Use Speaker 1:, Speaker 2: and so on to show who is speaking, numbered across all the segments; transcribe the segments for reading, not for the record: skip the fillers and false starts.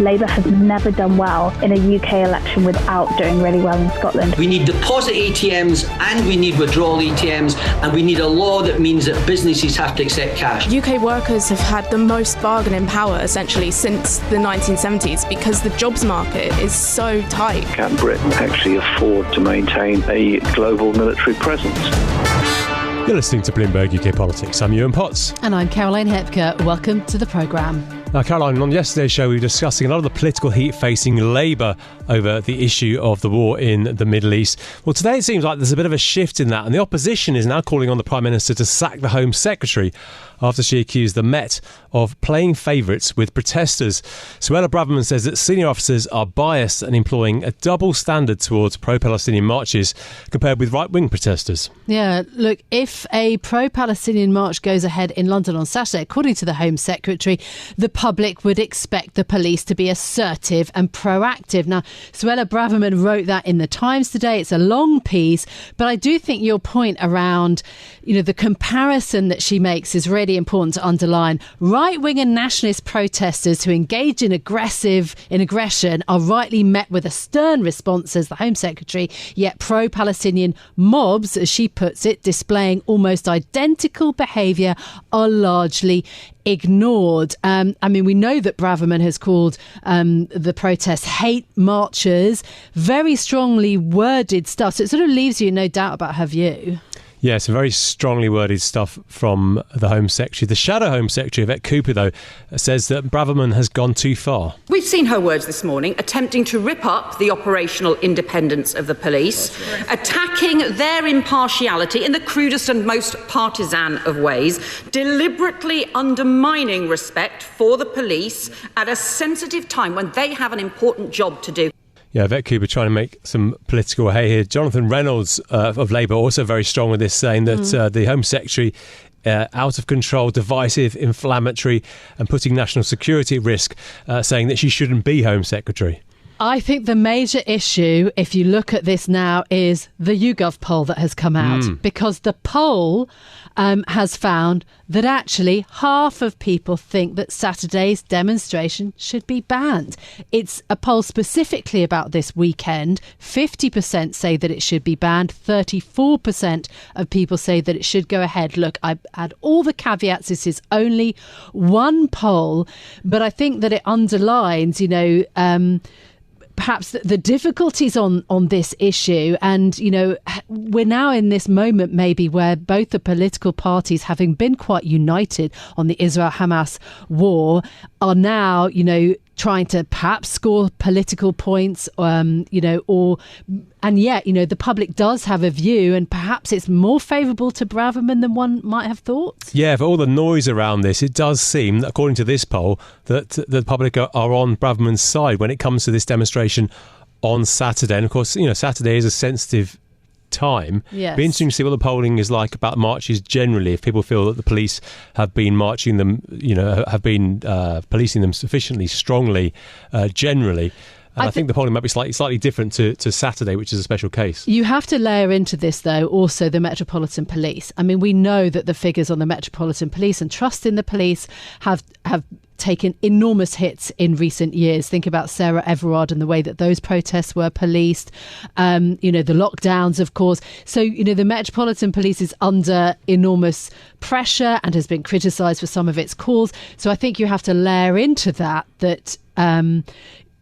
Speaker 1: Labour has never done well in a UK election without doing really well in Scotland.
Speaker 2: We need deposit ATMs and we need withdrawal ATMs, and we need a law that means that businesses have to accept cash.
Speaker 3: UK workers have had the most bargaining power essentially since the 1970s because the jobs market is so tight.
Speaker 4: Can Britain actually afford to maintain a global military presence?
Speaker 5: You're listening to Bloomberg UK Politics. I'm Yuan Potts.
Speaker 6: And I'm Caroline Hepker. Welcome to the programme.
Speaker 5: Now, Caroline, on yesterday's show, we were discussing a lot of the political heat facing Labour over the issue of the war in the Middle East. Well, today it seems like there's a bit of a shift in that, and the opposition is now calling on the Prime Minister to sack the Home Secretary after she accused the Met of playing favourites with protesters. Suella Braverman says that senior officers are biased and employing a double standard towards pro-Palestinian marches compared with right-wing protesters.
Speaker 6: Yeah, look, if a pro-Palestinian march goes ahead in London on Saturday, according to the Home Secretary, the public would expect the police to be assertive and proactive. Now, Suella Braverman wrote that in the Times today. It's a long piece, but I do think your point around, the comparison that she makes is really important to underline. Right-wing and nationalist protesters who engage in aggression are rightly met with a stern response, says the Home Secretary, yet pro-Palestinian mobs, as she puts it, displaying almost identical behaviour, are largely ignored. We know that Braverman has called the protests hate marches, very strongly worded stuff. So it sort of leaves you in no doubt about her view.
Speaker 5: Yeah, some very strongly worded stuff from the Home Secretary. The Shadow Home Secretary, Yvette Cooper, though, says that Braverman has gone too far.
Speaker 7: We've seen her words this morning attempting to rip up the operational independence of the police, attacking their impartiality in the crudest and most partisan of ways, deliberately undermining respect for the police at a sensitive time when they have an important job to do.
Speaker 5: Yeah, Yvette Cooper trying to make some political hay here. Jonathan Reynolds of Labour also very strong with this, saying that the Home Secretary, out of control, divisive, inflammatory and putting national security at risk, saying that she shouldn't be Home Secretary.
Speaker 6: I think the major issue, if you look at this now, is the YouGov poll that has come out, because the poll has found that actually half of people think that Saturday's demonstration should be banned. It's a poll specifically about this weekend. 50% say that it should be banned. 34% of people say that it should go ahead. Look, I add all the caveats. This is only one poll, but I think that it underlines, perhaps the difficulties on this issue. And, we're now in this moment maybe where both the political parties, having been quite united on the Israel-Hamas war, are now, trying to perhaps score political points, and yet, the public does have a view, and perhaps it's more favourable to Braverman than one might have thought. Yeah,
Speaker 5: for all the noise around this, it does seem, according to this poll, that the public are on Braverman's side when it comes to this demonstration on Saturday. And of course, Saturday is a sensitive time.
Speaker 6: Yes.
Speaker 5: Be interesting to see what the polling is like about marches generally, if people feel that the police have been marching them, have been policing them sufficiently strongly generally. And I think the polling might be slightly different to Saturday, which is a special case.
Speaker 6: You have to layer into this, though, also the Metropolitan Police. We know that the figures on the Metropolitan Police and trust in the police have taken enormous hits in recent years. Think about Sarah Everard and the way that those protests were policed. The lockdowns, of course. So, the Metropolitan Police is under enormous pressure and has been criticised for some of its calls. So I think you have to layer into that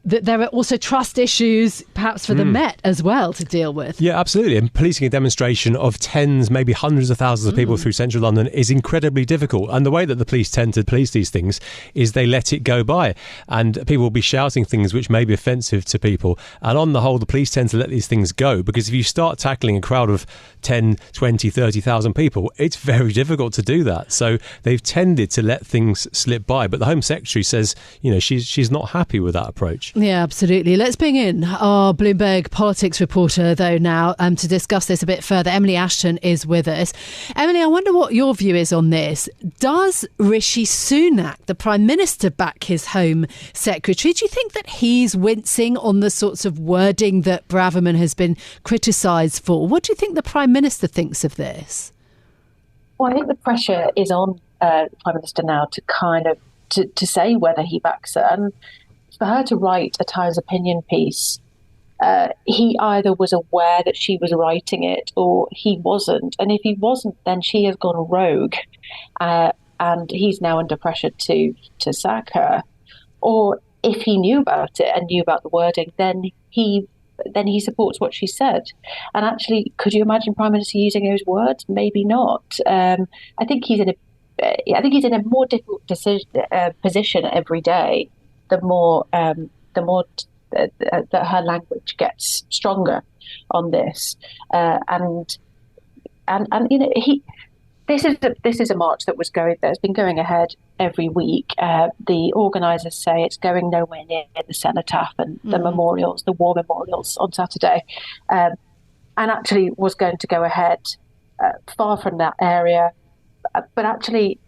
Speaker 6: there are also trust issues, perhaps for the Met as well, to deal with.
Speaker 5: Yeah, absolutely. And policing a demonstration of tens, maybe hundreds of thousands of people through central London is incredibly difficult. And the way that the police tend to police these things is they let it go by. And people will be shouting things which may be offensive to people. And on the whole, the police tend to let these things go, because if you start tackling a crowd of 10, 20, 30,000 people, it's very difficult to do that. So they've tended to let things slip by. But the Home Secretary says, she's not happy with that approach.
Speaker 6: Yeah, absolutely. Let's bring in our Bloomberg politics reporter, though, now to discuss this a bit further. Emily Ashton is with us. Emily, I wonder what your view is on this. Does Rishi Sunak, the Prime Minister, back his Home Secretary? Do you think that he's wincing on the sorts of wording that Braverman has been criticised for? What do you think the Prime Minister thinks of this?
Speaker 8: Well, I think the pressure is on the Prime Minister now to kind of to say whether he backs her. And for her to write a Times opinion piece, he either was aware that she was writing it or he wasn't. And if he wasn't, then she has gone rogue, and he's now under pressure to sack her. Or if he knew about it and knew about the wording, then he supports what she said. And actually, could you imagine Prime Minister using those words? Maybe not. I think he's in a more difficult position every day. The more that her language gets stronger on this, and you know, this is a march that's been going ahead every week. The organisers say it's going nowhere near the cenotaph and the memorials, the war memorials on Saturday, and actually was going to go ahead far from that area. But actually,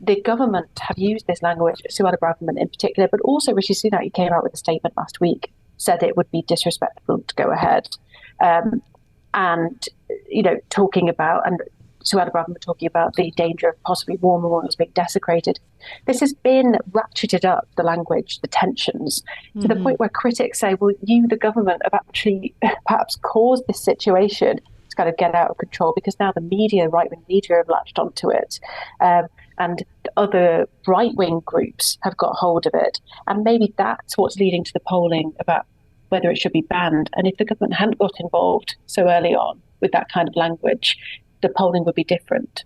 Speaker 8: the government have used this language, Suella Braverman in particular, but also Rishi Sunak, who came out with a statement last week, said it would be disrespectful to go ahead. And, you know, talking about, and Suella Braverman talking about the danger of possibly war memorials being desecrated. This has been ratcheted up, the language, the tensions, to the point where critics say, well, you, the government, have actually perhaps caused this situation to kind of get out of control, because now the media, right-wing media, have latched onto it. And other right-wing groups have got hold of it. And maybe that's what's leading to the polling about whether it should be banned. And if the government hadn't got involved so early on with that kind of language, the polling would be different.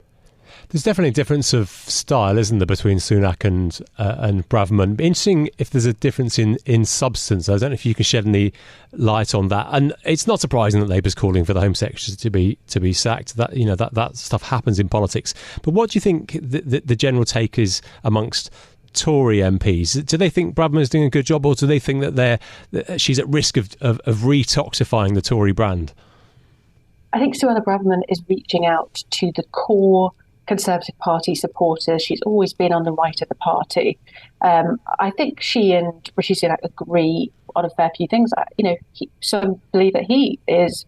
Speaker 5: There's definitely a difference of style, isn't there, between Sunak and Braverman. Interesting if there's a difference in substance. I don't know if you can shed any light on that. And it's not surprising that Labour's calling for the Home Secretary to be sacked. That, you know, that stuff happens in politics. But what do you think the general take is amongst Tory MPs? Do they think Braverman's doing a good job, or do they think that she's at risk of retoxifying the Tory brand?
Speaker 8: I think Suella Braverman is reaching out to the core Conservative Party supporters. She's always been on the right of the party. I think she and Rishi Sunak agree on a fair few things. You know, some believe that he is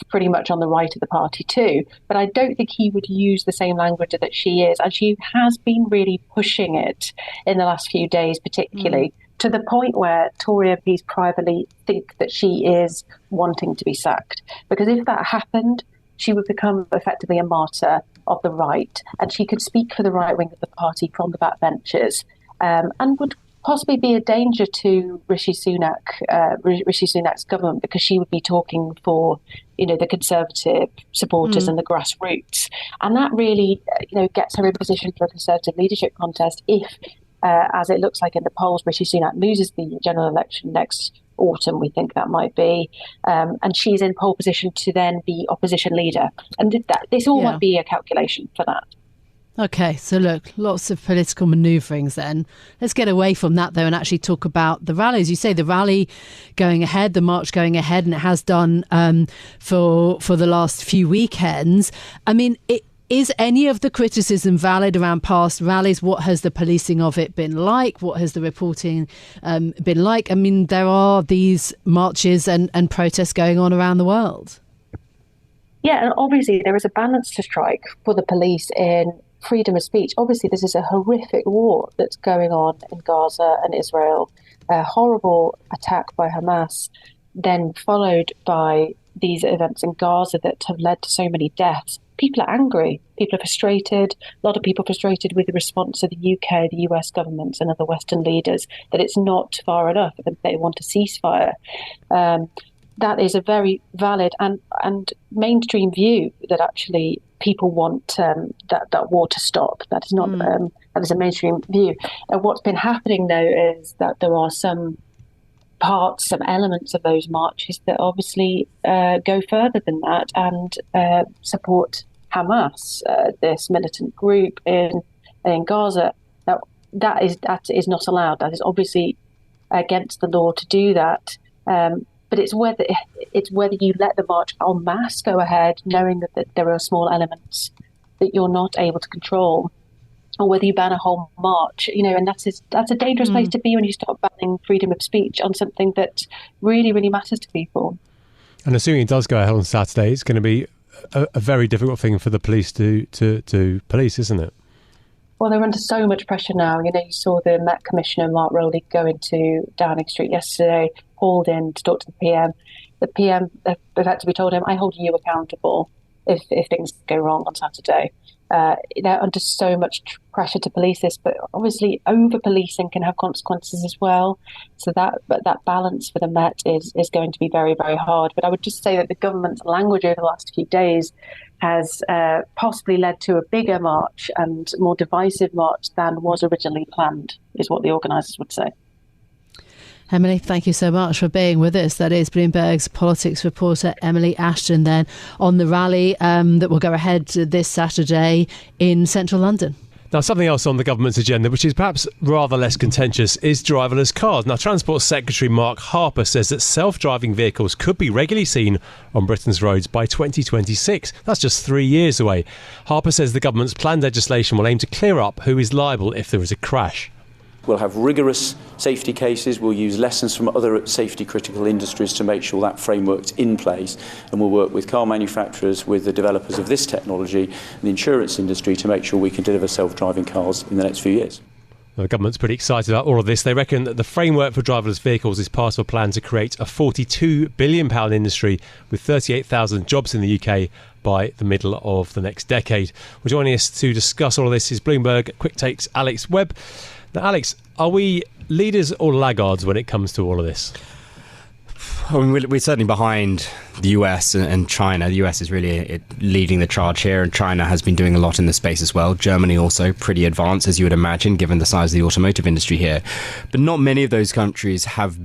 Speaker 8: pretty much on the right of the party too, but I don't think he would use the same language that she is, and she has been really pushing it in the last few days, particularly to the point where Tory MPs privately think that she is wanting to be sacked, because if that happened, she would become effectively a martyr of the right, and she could speak for the right wing of the party from the backbenches, and would possibly be a danger to Rishi Sunak's government, because she would be talking for, you know, the Conservative supporters and the grassroots, and that really, you know, gets her in position for a Conservative leadership contest if, as it looks like in the polls, Rishi Sunak loses the general election next autumn, we think that might be, and she's in pole position to then be opposition leader, and this all might be a calculation for that.
Speaker 6: Okay, so look, lots of political manoeuvrings then. Let's get away from that though and actually talk about the rallies. You say the rally going ahead, the march going ahead, and it has done for the last few weekends. I mean, is any of the criticism valid around past rallies? What has the policing of it been like? What has the reporting been like? I mean, there are these marches and protests going on around the world.
Speaker 8: Yeah, and obviously there is a balance to strike for the police in freedom of speech. Obviously, this is a horrific war that's going on in Gaza and Israel, a horrible attack by Hamas, then followed by these events in Gaza that have led to so many deaths. People are angry. People are frustrated. A lot of people frustrated with the response of the UK, the US governments and other Western leaders, that it's not far enough, that they want a ceasefire. That is a very valid and mainstream view, that actually people want that war to stop. That is not that is a mainstream view. What's been happening though is that there are some parts, some elements of those marches that obviously go further than that and support Hamas, this militant group in Gaza. That is not allowed. That is obviously against the law to do that. But it's whether you let the march en masse go ahead, knowing that there are small elements that you're not able to control, or whether you ban a whole march. You know, and that's a dangerous place to be when you start banning freedom of speech on something that really, really matters to people.
Speaker 5: And assuming it does go ahead on Saturday, it's going to be a very difficult thing for the police to police, isn't it?
Speaker 8: Well, they're under so much pressure now. You saw the Met Commissioner, Mark Rowley, go into Downing Street yesterday, hauled in to talk to the PM. The PM effectively told him, I hold you accountable if things go wrong on Saturday. They're under so much pressure to police this, but obviously over-policing can have consequences as well. So that balance for the Met is going to be very, very hard. But I would just say that the government's language over the last few days has possibly led to a bigger march and more divisive march than was originally planned, is what the organisers would say.
Speaker 6: Emily, thank you so much for being with us. That is Bloomberg's politics reporter Emily Ashton then on the rally that will go ahead this Saturday in central London.
Speaker 5: Now, something else on the government's agenda, which is perhaps rather less contentious, is driverless cars. Now, Transport Secretary Mark Harper says that self-driving vehicles could be regularly seen on Britain's roads by 2026. That's just 3 years away. Harper says the government's planned legislation will aim to clear up who is liable if there is a crash.
Speaker 9: We'll have rigorous safety cases. We'll use lessons from other safety critical industries to make sure that framework's in place. And we'll work with car manufacturers, with the developers of this technology and the insurance industry to make sure we can deliver self-driving cars in the next few years.
Speaker 5: The government's pretty excited about all of this. They reckon that the framework for driverless vehicles is part of a plan to create a £42 billion industry with 38,000 jobs in the UK by the middle of the next decade. Well, joining us to discuss all of this is Bloomberg Quick Take's Alex Webb. Now, Alex, are we leaders or laggards when it comes to all of this?
Speaker 10: I mean, we're certainly behind the US and China. The US is really leading the charge here, and China has been doing a lot in the space as well. Germany also pretty advanced, as you would imagine, given the size of the automotive industry here. But not many of those countries have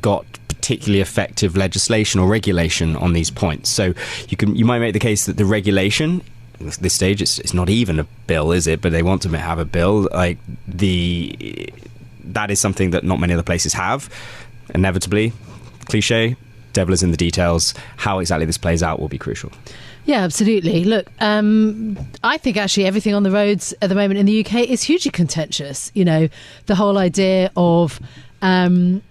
Speaker 10: got particularly effective legislation or regulation on these points. So you might make the case that the regulation, at this stage, it's not even a bill, is it? But they want to have a bill. That is something that not many other places have. Inevitably, cliche, devil is in the details. How exactly this plays out will be crucial.
Speaker 6: Yeah, absolutely. Look, I think actually everything on the roads at the moment in the UK is hugely contentious. The whole idea of the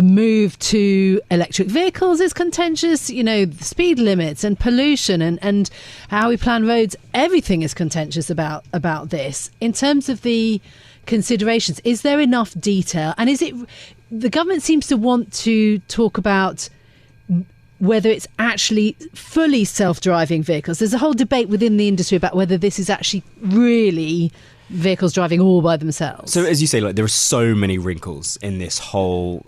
Speaker 6: move to electric vehicles is contentious. The speed limits and pollution and how we plan roads, everything is contentious about this. In terms of the considerations, is there enough detail? And is it, the government seems to want to talk about whether it's actually fully self-driving vehicles. There's a whole debate within the industry about whether this is actually really vehicles driving all by themselves.
Speaker 10: So, as you say, there are so many wrinkles in this whole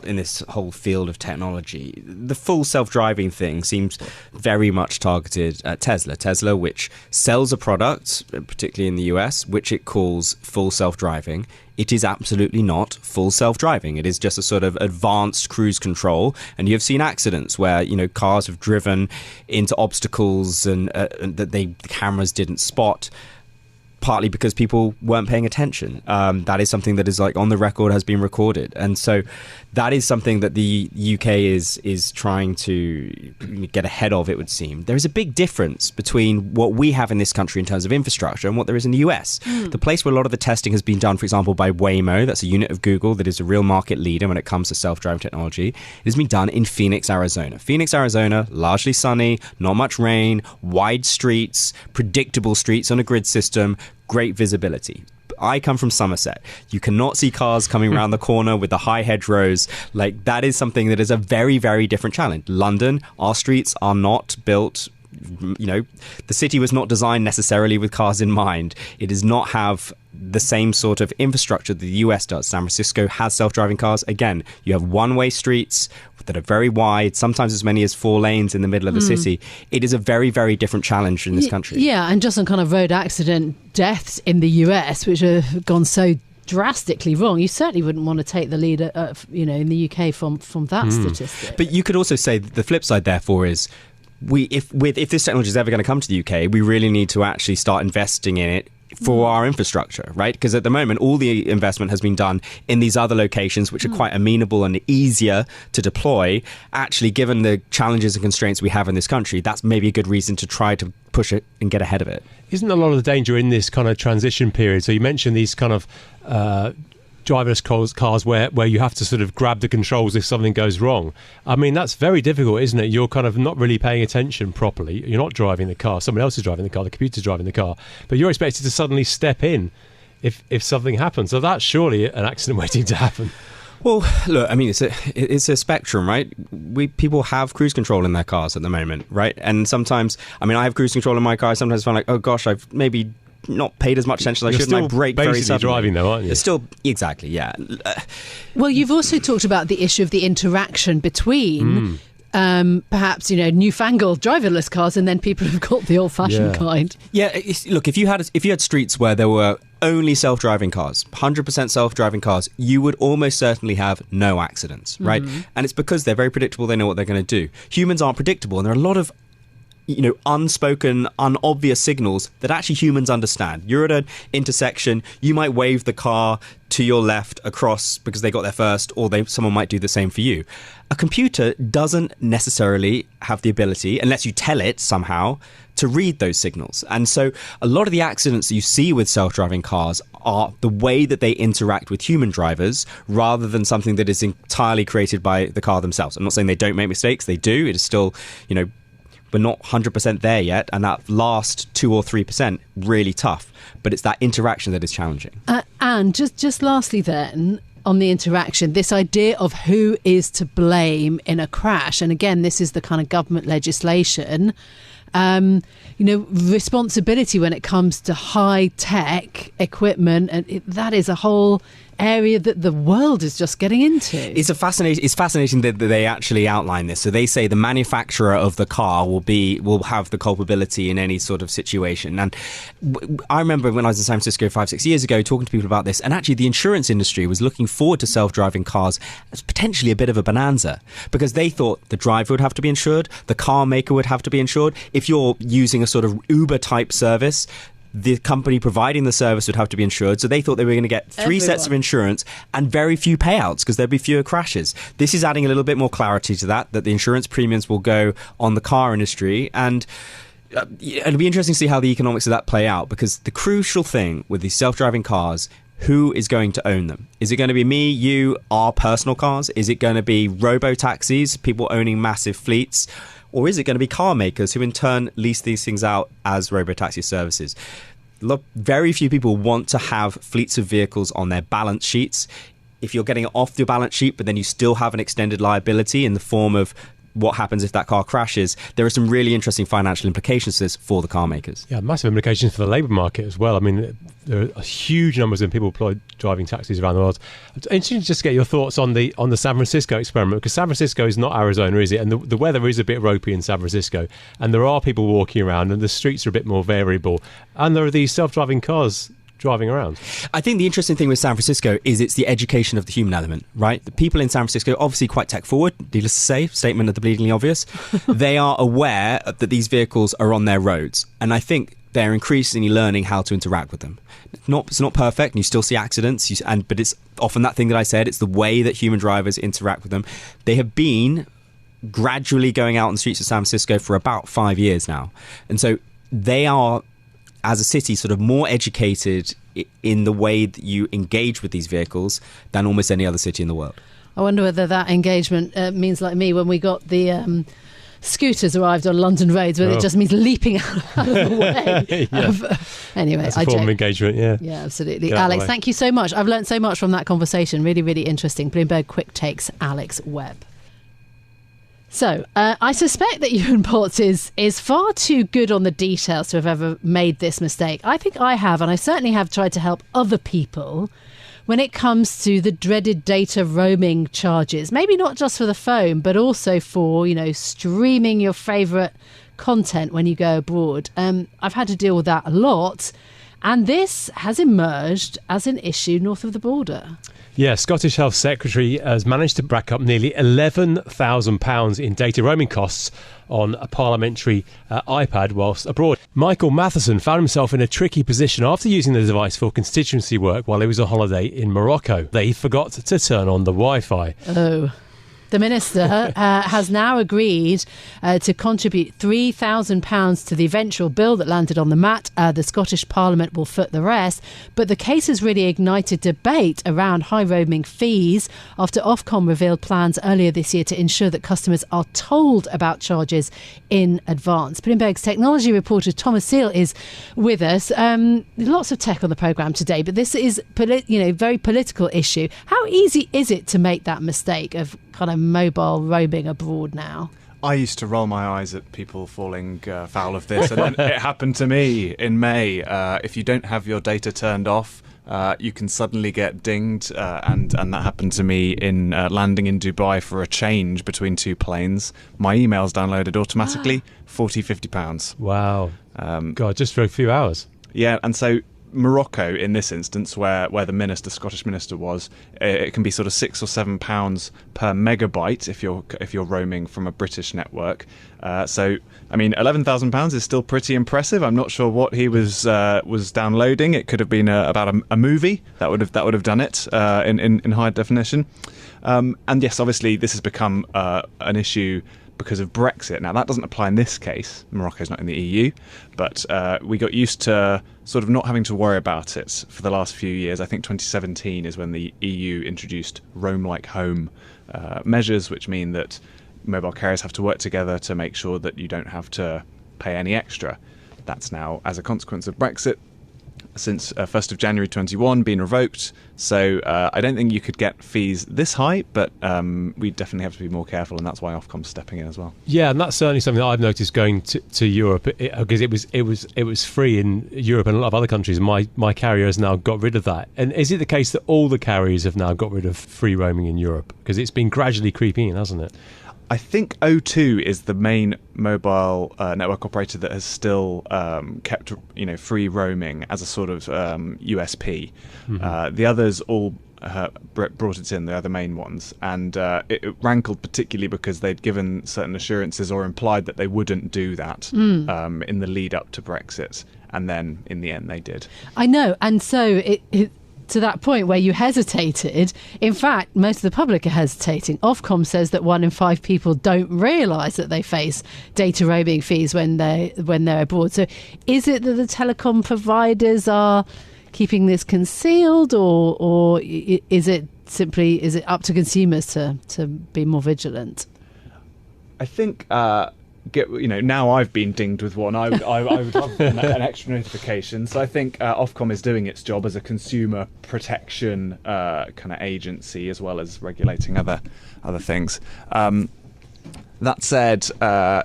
Speaker 10: field of technology. The full self-driving thing seems very much targeted at Tesla, which sells a product, particularly in the US, which it calls full self-driving. It is absolutely not full self-driving. It is just a sort of advanced cruise control. And you have seen accidents where, cars have driven into obstacles and that the cameras didn't spot, partly because people weren't paying attention. That is something that is on the record, has been recorded. And so that is something that the UK is trying to get ahead of, it would seem. There is a big difference between what we have in this country in terms of infrastructure and what there is in the US. The place where a lot of the testing has been done, for example, by Waymo, that's a unit of Google that is a real market leader when it comes to self-driving technology, it has been done in Phoenix, Arizona. Phoenix, Arizona, largely sunny, not much rain, wide streets, predictable streets on a grid system, great visibility. I come from Somerset. You cannot see cars coming around the corner with the high hedgerows. That is something that is a very, very different challenge. London, our streets are not built. The city was not designed necessarily with cars in mind. It does not have the same sort of infrastructure that the US does. San Francisco has self-driving cars. Again, you have one-way streets that are very wide, sometimes as many as 4 lanes in the middle of the city. It is a very, very different challenge in this country.
Speaker 6: Yeah, and just on kind of road accident deaths in the US, which have gone so drastically wrong, you certainly wouldn't want to take the lead in the UK from that statistic.
Speaker 10: But you could also say that the flip side, therefore, is if this technology is ever going to come to the UK, we really need to actually start investing in it for our infrastructure, right? Because at the moment, all the investment has been done in these other locations, which are quite amenable and easier to deploy. Actually, given the challenges and constraints we have in this country, that's maybe a good reason to try to push it and get ahead of it.
Speaker 5: Isn't a lot of the danger in this kind of transition period? So you mentioned these kind of driverless cars where you have to sort of grab the controls if something goes wrong. I mean, that's very difficult, isn't it? You're kind of not really paying attention properly. You're not driving the car. Someone else is driving the car. The computer's driving the car. But you're expected to suddenly step in if something happens. So that's surely an accident waiting to happen.
Speaker 10: Well, look, I mean, it's a spectrum, right? People have cruise control in their cars at the moment, right? And sometimes, I mean, I have cruise control in my car. Sometimes I find like, oh gosh, I've maybe not paid as much attention as I should. And I brake very suddenly.
Speaker 5: Driving though, aren't you?
Speaker 10: It's still, exactly, yeah.
Speaker 6: Well, you've also talked about the issue of the interaction between perhaps, newfangled driverless cars and then people who've got the old-fashioned kind.
Speaker 10: Yeah, look, if you had streets where there were only self-driving cars, 100% self-driving cars, you would almost certainly have no accidents, right? And it's because they're very predictable. They know what they're going to do. Humans aren't predictable, and there are a lot of unspoken, unobvious signals that actually humans understand. You're at an intersection, you might wave the car to your left across because they got there first, or someone might do the same for you. A computer doesn't necessarily have the ability, unless you tell it somehow, to read those signals. And so a lot of the accidents that you see with self-driving cars are the way that they interact with human drivers rather than something that is entirely created by the car themselves. I'm not saying they don't make mistakes, they do. It is still, we're not 100% there yet, and that last 2 or 3% really tough. But it's that interaction that is challenging.
Speaker 6: And just lastly then, on the interaction, this idea of who is to blame in a crash, and again, this is the kind of government legislation, responsibility when it comes to high-tech equipment, and that is a whole area that the world is just getting into.
Speaker 10: It's fascinating that they actually outline this. So they say the manufacturer of the car will have the culpability in any sort of situation. And I remember when I was in San Francisco 5-6 years ago talking to people about this, and actually the insurance industry was looking forward to self-driving cars as potentially a bit of a bonanza, because they thought the driver would have to be insured, the car maker would have to be insured. If you're using a sort of Uber type service, the company providing the service would have to be insured. So they thought they were going to get three sets of insurance and very few payouts because there'd be fewer crashes. This is adding a little bit more clarity to that the insurance premiums will go on the car industry. And it'll be interesting to see how the economics of that play out, because the crucial thing with these self-driving cars, who is going to own them? Is it going to be me, you, our personal cars? Is it going to be robo-taxis, people owning massive fleets? Or is it going to be car makers who in turn lease these things out as robo-taxi services? Very few people want to have fleets of vehicles on their balance sheets. If you're getting it off your balance sheet, but then you still have an extended liability in the form of what happens if that car crashes, there are some really interesting financial implications to this for the car makers.
Speaker 5: Yeah, massive implications for the labour market as well. I mean, there are huge numbers of people employed driving taxis around the world. It's interesting to just get your thoughts on the San Francisco experiment, because San Francisco is not Arizona, is it? And the weather is a bit ropey in San Francisco, and there are people walking around, and the streets are a bit more variable, and there are these self-driving cars driving around.
Speaker 10: I think the interesting thing with San Francisco is it's the education of the human element, right? The people in San Francisco, obviously quite tech forward, needless to say, statement of the bleedingly obvious. They are aware that these vehicles are on their roads, and I think they're increasingly learning how to interact with them. It's not perfect, and you still see accidents, but it's often that thing that I said, it's the way that human drivers interact with them. They have been gradually going out on the streets of San Francisco for about 5 years now, and so they are, as a city, sort of more educated in the way that you engage with these vehicles than almost any other city in the world.
Speaker 6: I wonder whether that engagement means, like me, when we got the scooters arrived on London roads, whether it just means leaping out of the way. Anyway,
Speaker 5: that's a form of engagement, yeah.
Speaker 6: Yeah, absolutely. Alex, thank you so much. I've learned so much from that conversation. Really, really interesting. Bloomberg Quick Takes, Alex Webb. So, I suspect that Yuan is far too good on the details to have ever made this mistake. I think I have, and I certainly have tried to help other people when it comes to the dreaded data roaming charges. Maybe not just for the phone, but also for, streaming your favourite content when you go abroad. I've had to deal with that a lot, and this has emerged as an issue north of the border.
Speaker 5: Yeah, Scottish Health Secretary has managed to rack up nearly £11,000 in data roaming costs on a parliamentary iPad whilst abroad. Michael Matheson found himself in a tricky position after using the device for constituency work while he was on holiday in Morocco. They forgot to turn on the Wi-Fi.
Speaker 6: Oh. The minister has now agreed to contribute £3,000 to the eventual bill that landed on the mat. The Scottish Parliament will foot the rest. But the case has really ignited debate around high roaming fees after Ofcom revealed plans earlier this year to ensure that customers are told about charges in advance. Bloomberg's technology reporter Thomas Seal is with us. Lots of tech on the programme today, but this is very political issue. How easy is it to make that mistake of kind of mobile roaming abroad now?
Speaker 11: I used to roll my eyes at people falling foul of this, and it happened to me in May. If you don't have your data turned off, you can suddenly get dinged, and that happened to me in landing in Dubai for a change between two planes. My emails downloaded automatically, £40-50.
Speaker 5: Wow. God, just for a few hours.
Speaker 11: Yeah, and so Morocco, in this instance, where the Scottish minister was, it can be sort of £6 or £7 per megabyte if you're roaming from a British network. So, I mean, £11,000 is still pretty impressive. I'm not sure what he was downloading. It could have been about a movie that would have done it in high definition. And yes, obviously, this has become an issue because of Brexit. Now, that doesn't apply in this case. Morocco's not in the EU, but we got used to sort of not having to worry about it for the last few years. I think 2017 is when the EU introduced Roam Like Home measures, which mean that mobile carriers have to work together to make sure that you don't have to pay any extra. That's now, as a consequence of Brexit, since 1st of January 21 been revoked. So I don't think you could get fees this high, but we definitely have to be more careful, and that's why Ofcom's stepping in as well. Yeah,
Speaker 5: and that's certainly something that I've noticed going to Europe, because it was free in Europe and a lot of other countries. My carrier has now got rid of that. And is it the case that all the carriers have now got rid of free roaming in Europe? Because it's been gradually creeping in, hasn't it?
Speaker 11: I think O2 is the main mobile network operator that has still kept free roaming as a sort of USP. Mm-hmm. The others all brought it in, the other main ones, and it rankled particularly because they'd given certain assurances or implied that they wouldn't do that in the lead up to Brexit, and then in the end they did.
Speaker 6: I know, and so it to that point where you hesitated. In fact, most of the public are hesitating. Ofcom says that 1 in 5 people don't realise that they face data roaming fees when they're abroad. So is it that the telecom providers are keeping this concealed, or is it up to consumers to be more vigilant?
Speaker 11: I think now I've been dinged with one. I would love an extra notification. So I think Ofcom is doing its job as a consumer protection kind of agency, as well as regulating other things. That said, I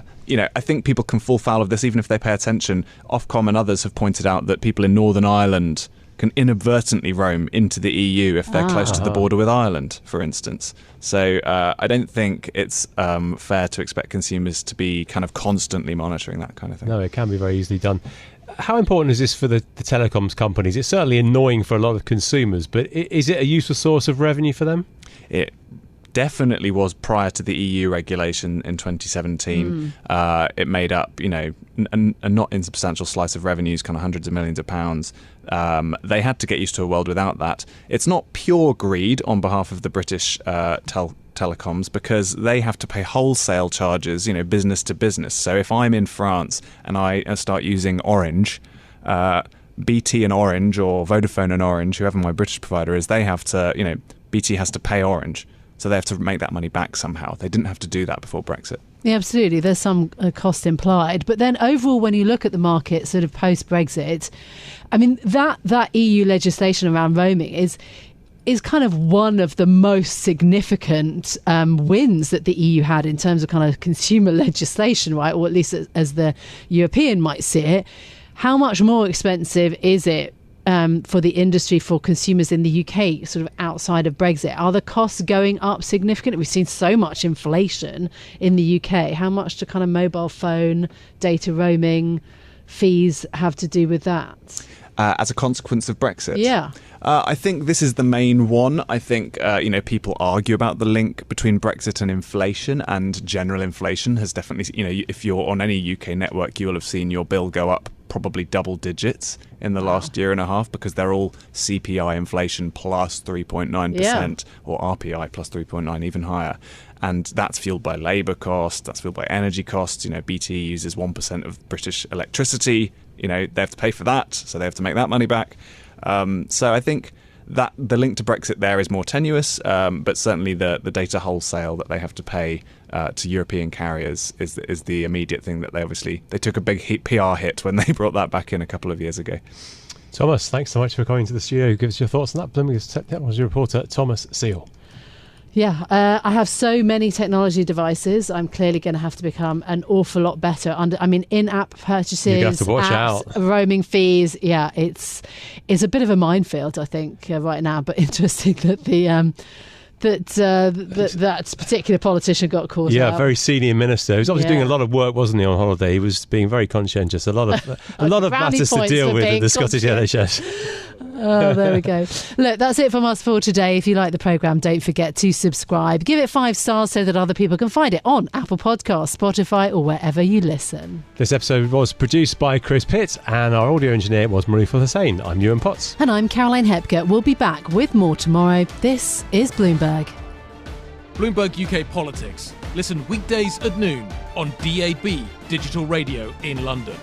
Speaker 11: think people can fall foul of this even if they pay attention. Ofcom and others have pointed out that people in Northern Ireland can inadvertently roam into the EU if they're close to the border with Ireland, for instance. So I don't think it's fair to expect consumers to be kind of constantly monitoring that kind of thing.
Speaker 5: No, it can be very easily done. How important is this for the telecoms companies? It's certainly annoying for a lot of consumers, but is it a useful source of revenue for them?
Speaker 11: It definitely was prior to the EU regulation in 2017. It made up, a not insubstantial slice of revenues, kind of hundreds of millions of pounds. They had to get used to a world without that. It's not pure greed on behalf of the British telecoms, because they have to pay wholesale charges, business to business. So if I'm in France and I start using Orange, BT and Orange, or Vodafone and Orange, whoever my British provider is, they have to, BT has to pay Orange. So they have to make that money back somehow. They didn't have to do that before Brexit. Yeah,
Speaker 6: absolutely. There's some cost implied. But then overall, when you look at the market sort of post-Brexit, I mean, that EU legislation around roaming is kind of one of the most significant wins that the EU had in terms of kind of consumer legislation, right? Or at least as the European might see it. How much more expensive is it for the industry, for consumers in the UK, sort of outside of Brexit? Are the costs going up significantly? We've seen so much inflation in the UK. How much do kind of mobile phone, data roaming fees have to do with that?
Speaker 11: as a consequence of Brexit.
Speaker 6: Yeah.
Speaker 11: I think this is the main one. I think, people argue about the link between Brexit and inflation, and general inflation has definitely, if you're on any UK network, you will have seen your bill go up probably double digits in the last year and a half, because they're all CPI inflation plus 3.9% or RPI plus 3.9, even higher. And that's fueled by labour costs, that's fueled by energy costs. BT uses 1% of British electricity. They have to pay for that, so they have to make that money back. So I think that the link to Brexit there is more tenuous, but certainly the data wholesale that they have to pay to European carriers is the immediate thing that they took a big PR hit when they brought that back in a couple of years ago.
Speaker 5: Thomas, thanks so much for coming to the studio. Give us your thoughts on that. Bloomberg technology reporter Thomas Seal.
Speaker 6: Yeah, I have so many technology devices. I'm clearly going to have to become an awful lot better. In-app purchases,
Speaker 5: you're going to have to watch
Speaker 6: apps,
Speaker 5: out.
Speaker 6: Roaming fees. Yeah, it's a bit of a minefield, I think, right now. But interesting that that particular politician got caught out.
Speaker 5: Yeah, very senior minister. He was obviously doing a lot of work, wasn't he, on holiday? He was being very conscientious. A lot of matters to deal with in the Scottish NHS.
Speaker 6: Oh, there we go. Look, that's it from us for today. If you like the programme, don't forget to subscribe. Give it 5 stars so that other people can find it on Apple Podcasts, Spotify, or wherever you listen.
Speaker 5: This episode was produced by Chris Pitt, and our audio engineer was Marifa Hussain. I'm Yuan Potts.
Speaker 6: And I'm Caroline Hepker. We'll be back with more tomorrow. This is Bloomberg.
Speaker 12: Bloomberg UK Politics. Listen weekdays at noon on DAB Digital Radio in London.